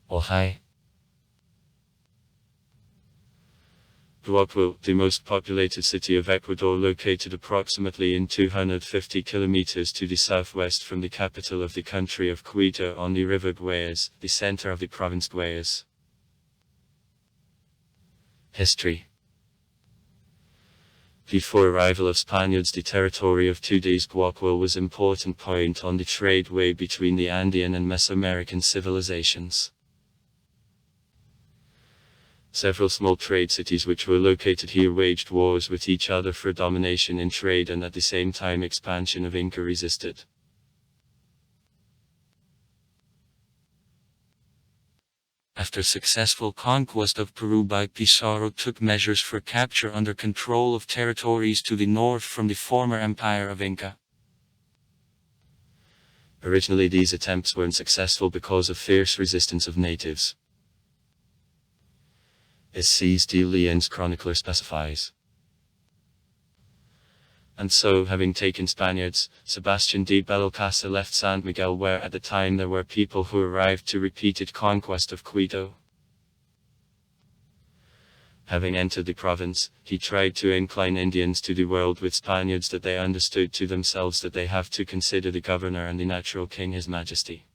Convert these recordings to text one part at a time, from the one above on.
Oh hi. Guayaquil, the most populated city of Ecuador, located approximately in 250 kilometers to the southwest from the capital of the country of Quito on the river Guayas, the center of the province Guayas. History. Before arrival of Spaniards, the territory of today's Guayaquil was an important point on the trade way between the Andean and Mesoamerican civilizations. Several small trade cities which were located here waged wars with each other for domination in trade, and at the same time expansion of Inca resisted. After successful conquest of Peru by Pizarro took measures for capture under control of territories to the north from the former empire of Inca. Originally these attempts were unsuccessful because of fierce resistance of natives. As C. de Leon's chronicler specifies. And so, having taken Spaniards, Sebastian de Belalcázar left San Miguel, where at the time there were people who arrived to repeated conquest of Quito. Having entered the province, he tried to incline Indians to the world with Spaniards, that they understood to themselves that they have to consider the governor and the natural king his majesty.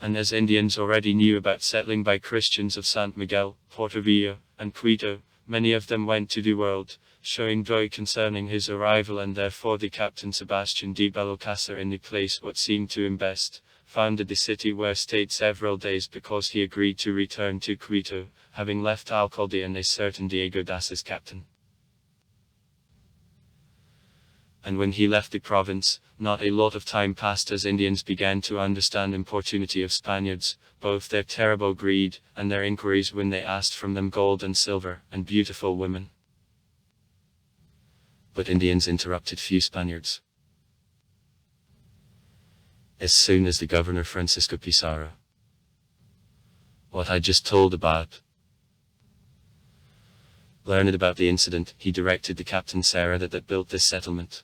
And as Indians already knew about settling by Christians of San Miguel, Portovilla, and Quito, many of them went to the world, showing joy concerning his arrival, and therefore the captain Sebastian de Belalcázar, in the place what seemed to him best, founded the city, where stayed several days, because he agreed to return to Quito, having left Alcalde and a certain Diego Das as captain. And when he left the province, not a lot of time passed as Indians began to understand the importunity of Spaniards, both their terrible greed, and their inquiries when they asked from them gold and silver, and beautiful women. But Indians interrupted few Spaniards. As soon as the governor Francisco Pizarro, what I just told about, learned about the incident, he directed the Captain Serra that built this settlement.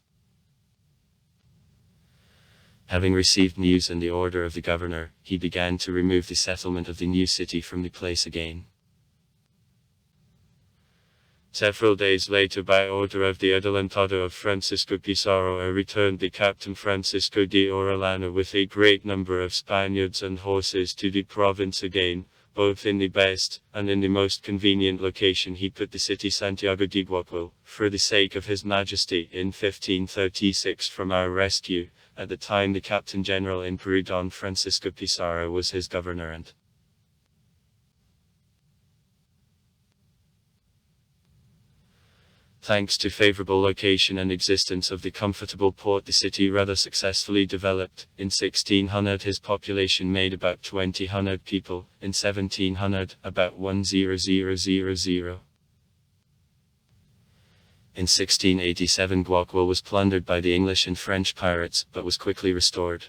Having received news and the order of the governor, he began to remove the settlement of the new city from the place again. Several days later, by order of the Adelantado of Francisco Pizarro, returned the Captain Francisco de Orellana with a great number of Spaniards and horses to the province again, both in the best, and in the most convenient location. He put the city Santiago de Guayaquil, for the sake of His Majesty, in 1536 from our rescue. At the time the Captain General in Peru Don Francisco Pizarro was his governor, and thanks to favorable location and existence of the comfortable port, the city rather successfully developed. In 1600 his population made about 200 people, in 1700 about 100,000. In 1687 Guayaquil was plundered by the English and French pirates, but was quickly restored.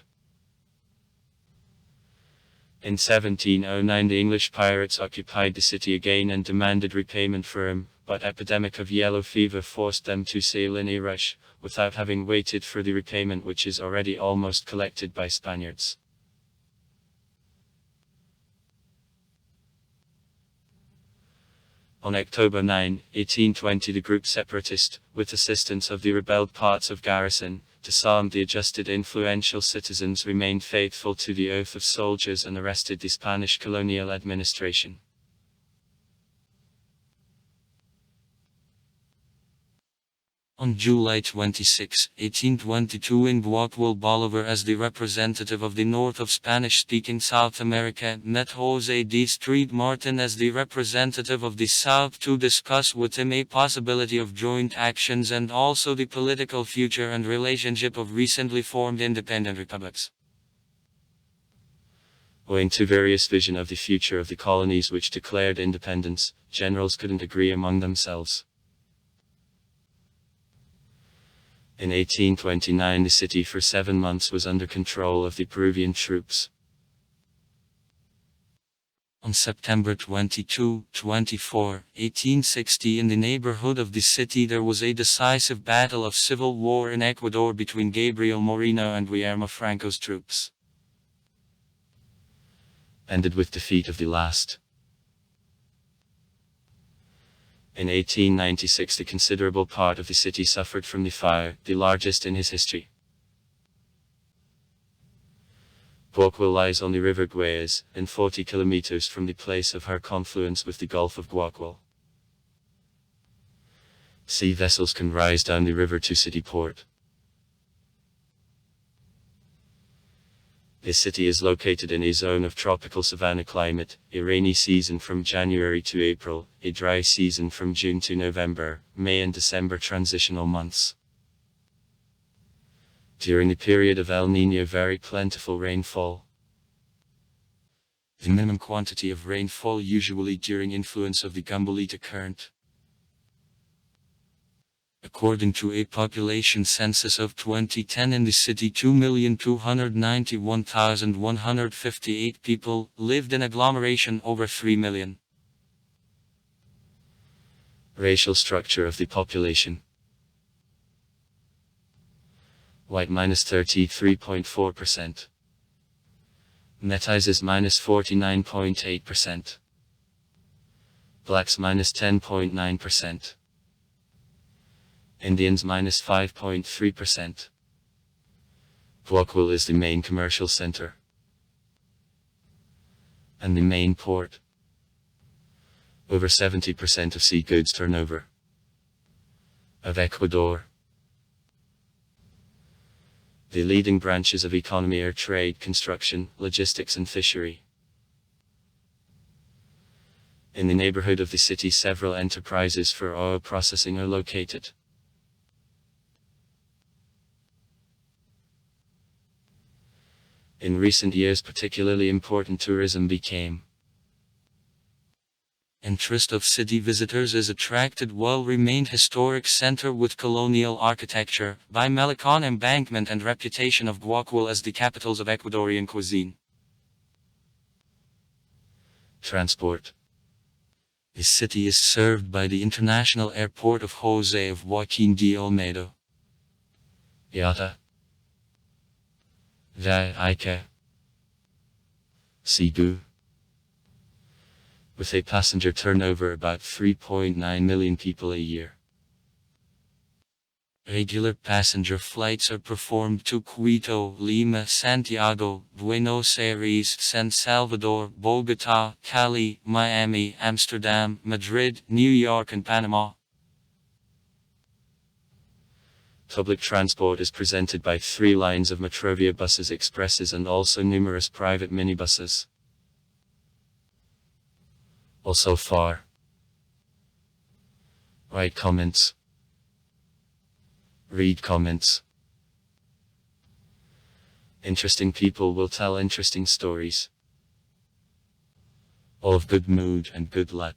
In 1709 the English pirates occupied the city again and demanded repayment for him, but epidemic of yellow fever forced them to sail in a rush, without having waited for the repayment, which is already almost collected by Spaniards. On October 9, 1820 the group separatist, with assistance of the rebelled parts of garrison, disarmed the adjusted influential citizens, remained faithful to the oath of soldiers, and arrested the Spanish colonial administration. On July 26, 1822 in Guayaquil, Bolivar, as the representative of the north of Spanish-speaking South America, met José de Street Martin as the representative of the South to discuss with him a possibility of joint actions and also the political future and relationship of recently formed independent republics. Owing to various visions of the future of the colonies which declared independence, generals couldn't agree among themselves. In 1829 the city for 7 months was under control of the Peruvian troops. On September 22, 24, 1860 in the neighborhood of the city there was a decisive battle of civil war in Ecuador between Gabriel Moreno and Guillermo Franco's troops. ended with defeat of the last. In 1896 a considerable part of the city suffered from the fire, the largest in his history. Guayaquil lies on the river Guayas, and 40 kilometers from the place of her confluence with the Gulf of Guayaquil. Sea vessels can rise down the river to city port. The city is located in a zone of tropical savanna climate, a rainy season from January to April, a dry season from June to November, May and December transitional months. During the period of El Niño very plentiful rainfall. The minimum quantity of rainfall usually during influence of the Gambulita current. According to a population census of 2010 in the city 2,291,158 people lived in agglomeration over 3 million. Racial structure of the population. White -33.4%. Métis -49.8%. Blacks -10.9%. Indians -5.3%. Guayaquil is the main commercial center and the main port. Over 70% of sea goods turnover of Ecuador. The leading branches of economy are trade, construction, logistics and fishery. In the neighborhood of the city several enterprises for oil processing are located. In recent years particularly important tourism became. Interest of city visitors is attracted well-remained historic center with colonial architecture, by Malecon embankment and reputation of Guayaquil as the capitals of Ecuadorian cuisine. Transport. The city is served by the international airport of Jose of Joaquin de Olmedo. Yata. Guayaquil. Cebu. With a passenger turnover about 3.9 million people a year. Regular passenger flights are performed to Quito, Lima, Santiago, Buenos Aires, San Salvador, Bogotá, Cali, Miami, Amsterdam, Madrid, New York and Panama. Public transport is presented by 3 lines of Metrovia buses, expresses and also numerous private minibuses. Also far. Write comments. Read comments. Interesting people will tell interesting stories. All of good mood and good luck.